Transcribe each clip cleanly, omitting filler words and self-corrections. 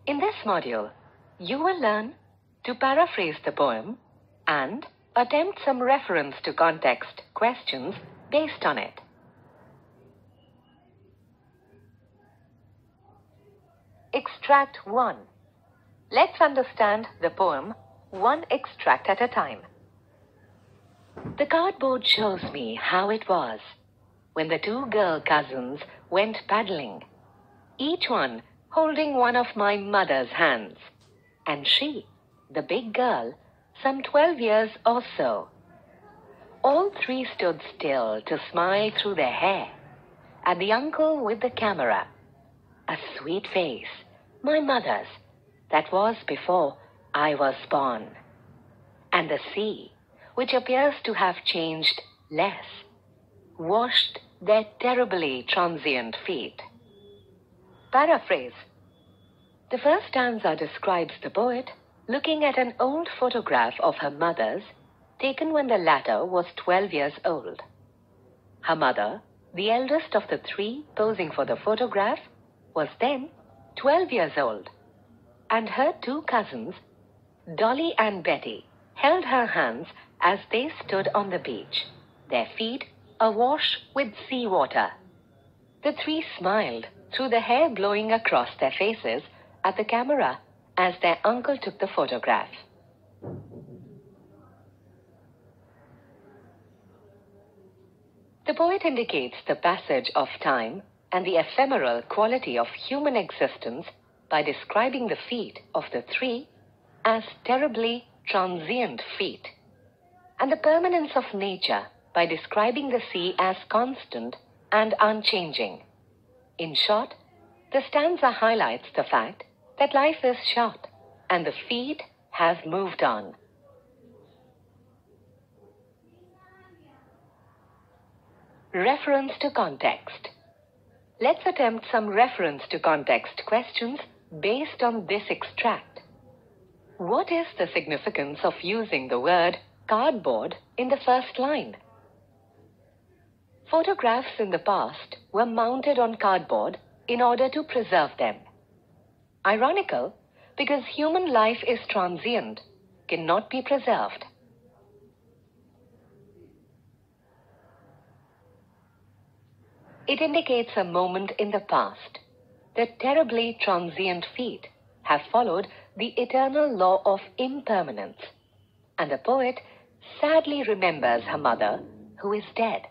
In this module, you will learn to paraphrase the poem and attempt some reference to context questions based on it. Extract 1. Let's understand the poem one extract at a time. The cardboard shows me how it was when the two girl cousins went paddling, each one holding one of my mother's hands, and she, the big girl, some 12 years or so. All three stood still to smile through their hair at the uncle with the camera. A sweet face, my mother's, that was before I was born. And the sea, which appears to have changed less, washed their terribly transient feet. Paraphrase. The first stanza describes the poet looking at an old photograph of her mother's taken when the latter was 12 years old. Her mother, the eldest of the three posing for the photograph, was then 12 years old, and her two cousins, Dolly and Betty, held her hands as they stood on the beach, their feet awash with seawater. The three smiled through the hair blowing across their faces at the camera as their uncle took the photograph. The poet indicates the passage of time and the ephemeral quality of human existence by describing the feet of the three as terribly transient feet, and the permanence of nature by describing the sea as constant and unchanging. In short, the stanza highlights the fact that life is short and the feet have moved on. Reference to context. Let's attempt some reference to context questions based on this extract. What is the significance of using the word cardboard in the first line? Photographs in the past were mounted on cardboard in order to preserve them. Ironical, because human life is transient, cannot be preserved. It indicates a moment in the past. The terribly transient feet have followed the eternal law of impermanence, and the poet sadly remembers her mother, who is dead.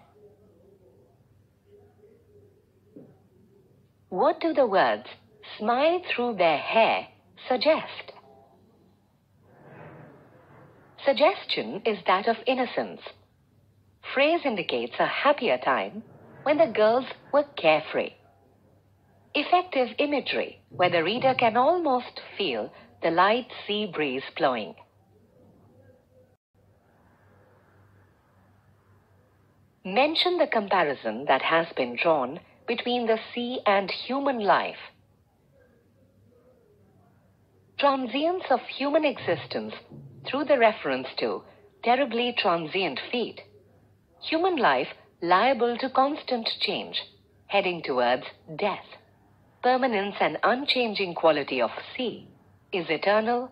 What do the words "smile through their hair" suggest? Suggestion is that of innocence. Phrase indicates a happier time when the girls were carefree. Effective imagery, where the reader can almost feel the light sea breeze blowing. Mention the comparison that has been drawn between the sea and human life. Transience of human existence through the reference to terribly transient feet. Human life liable to constant change, heading towards death. Permanence and unchanging quality of sea is eternal.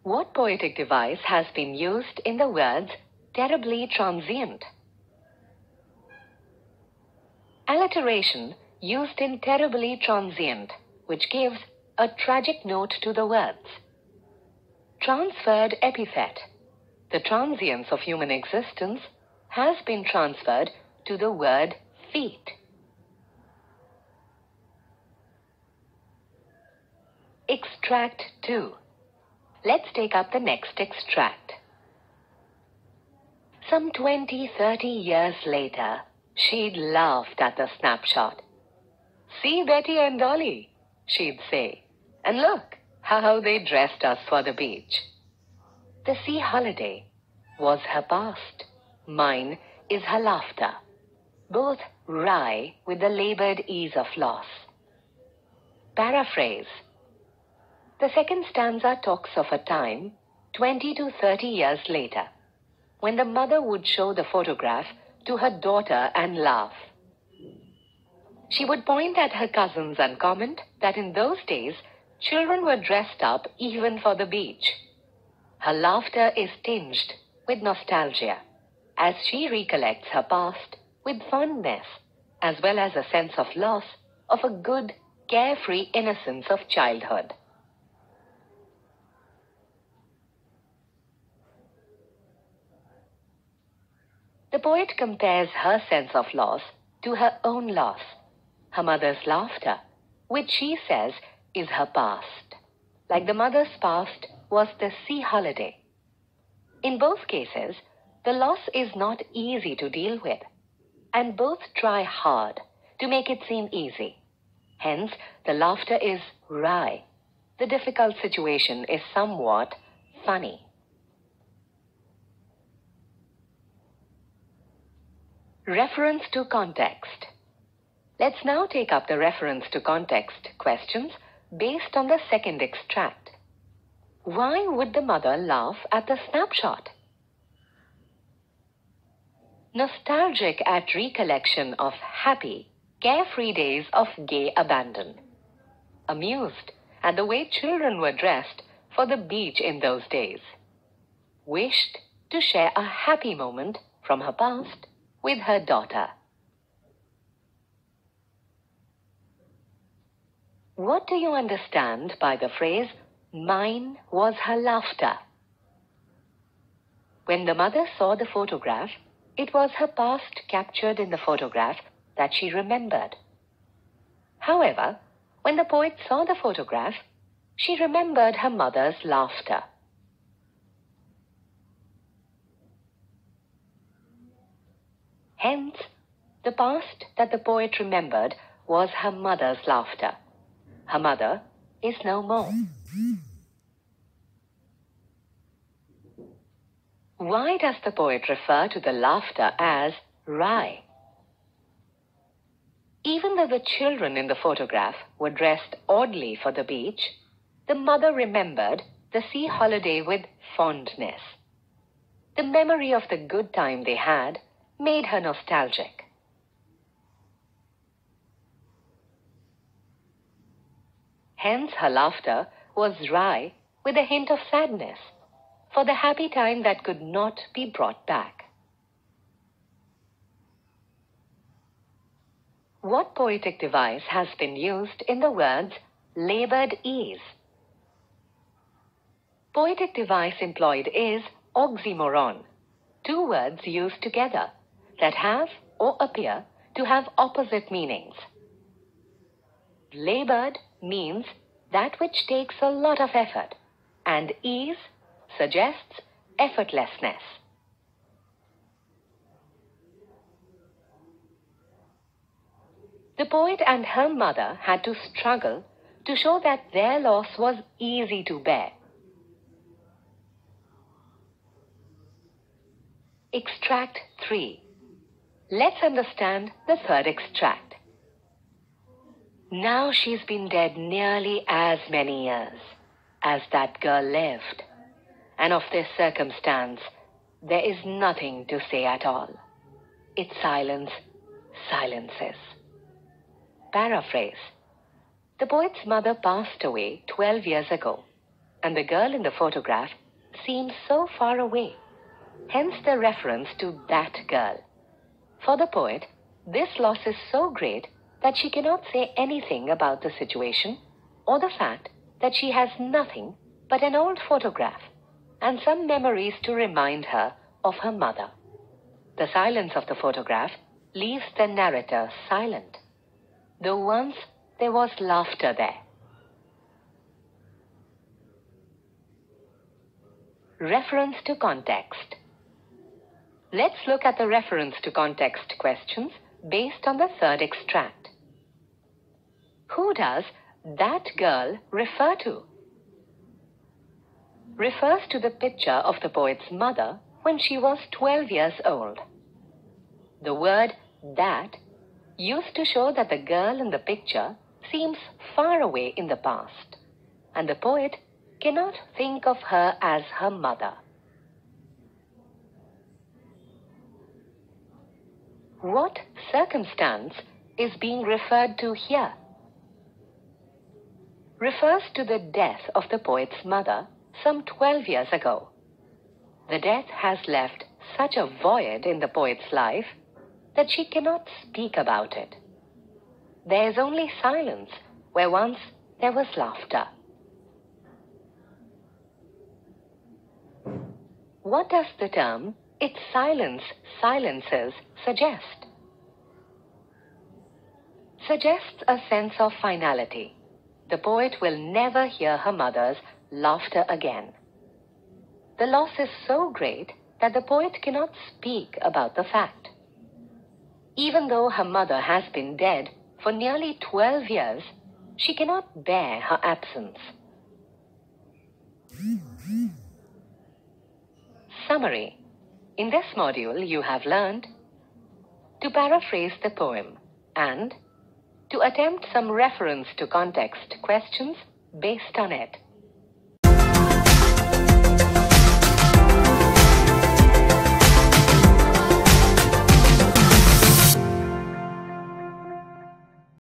What poetic device has been used in the words terribly transient? Alliteration used in terribly transient, which gives a tragic note to the words. Transferred epithet. The transience of human existence has been transferred to the word feet. Extract 2. Let's take up the next extract. Some 20-30 years later, she'd laughed at the snapshot. "See Betty and Dolly," she'd say, "and look how they dressed us for the beach." The sea holiday was her past. Mine is her laughter, both wry with the labored ease of loss. Paraphrase. The second stanza talks of a time, 20 to 30 years later, when the mother would show the photograph to her daughter and laugh. She would point at her cousins and comment that in those days, children were dressed up even for the beach. Her laughter is tinged with nostalgia as she recollects her past with fondness, as well as a sense of loss of a good, carefree innocence of childhood. The poet compares her sense of loss to her own loss, her mother's laughter, which she says is her past, like the mother's past was the sea holiday. In both cases, the loss is not easy to deal with, and both try hard to make it seem easy. Hence, the laughter is wry. The difficult situation is somewhat funny. Reference to context. Let's now take up the reference to context questions based on the second extract. Why would the mother laugh at the snapshot? Nostalgic at recollection of happy, carefree days of gay abandon. Amused at the way children were dressed for the beach in those days. Wished to share a happy moment from her past with her daughter. What do you understand by the phrase, "Mine was her laughter"? When the mother saw the photograph, it was her past captured in the photograph that she remembered. However, when the poet saw the photograph, she remembered her mother's laughter. Hence, the past that the poet remembered was her mother's laughter. Her mother is no more. Why does the poet refer to the laughter as wry? Even though the children in the photograph were dressed oddly for the beach, the mother remembered the sea holiday with fondness. The memory of the good time they had made her nostalgic. Hence her laughter was wry with a hint of sadness for the happy time that could not be brought back. What poetic device has been used in the words labored ease? Poetic device employed is oxymoron, two words used together that have or appear to have opposite meanings. Labored means that which takes a lot of effort, and ease suggests effortlessness. The poet and her mother had to struggle to show that their loss was easy to bear. Extract 3. Let's understand the third extract. Now she's been dead nearly as many years as that girl lived, and of this circumstance there is nothing to say at all. Its silence silences. Paraphrase. The poet's mother passed away 12 years ago, and the girl in the photograph seems so far away. Hence the reference to that girl. For the poet, this loss is so great that she cannot say anything about the situation or the fact that she has nothing but an old photograph and some memories to remind her of her mother. The silence of the photograph leaves the narrator silent, though once there was laughter there. Reference to context. Let's look at the reference to context questions based on the third extract. Who does that girl refer to? Refers to the picture of the poet's mother when she was 12 years old. The word that used to show that the girl in the picture seems far away in the past, and the poet cannot think of her as her mother. What circumstance is being referred to here? Refers to the death of the poet's mother some 12 years ago. The death has left such a void in the poet's life that she cannot speak about it. There is only silence where once there was laughter. What does the term "its silence silences" suggest? Suggests a sense of finality. The poet will never hear her mother's laughter again. The loss is so great that the poet cannot speak about the fact. Even though her mother has been dead for nearly 12 years, she cannot bear her absence. Summary. In this module, you have learned to paraphrase the poem and to attempt some reference to context questions based on it.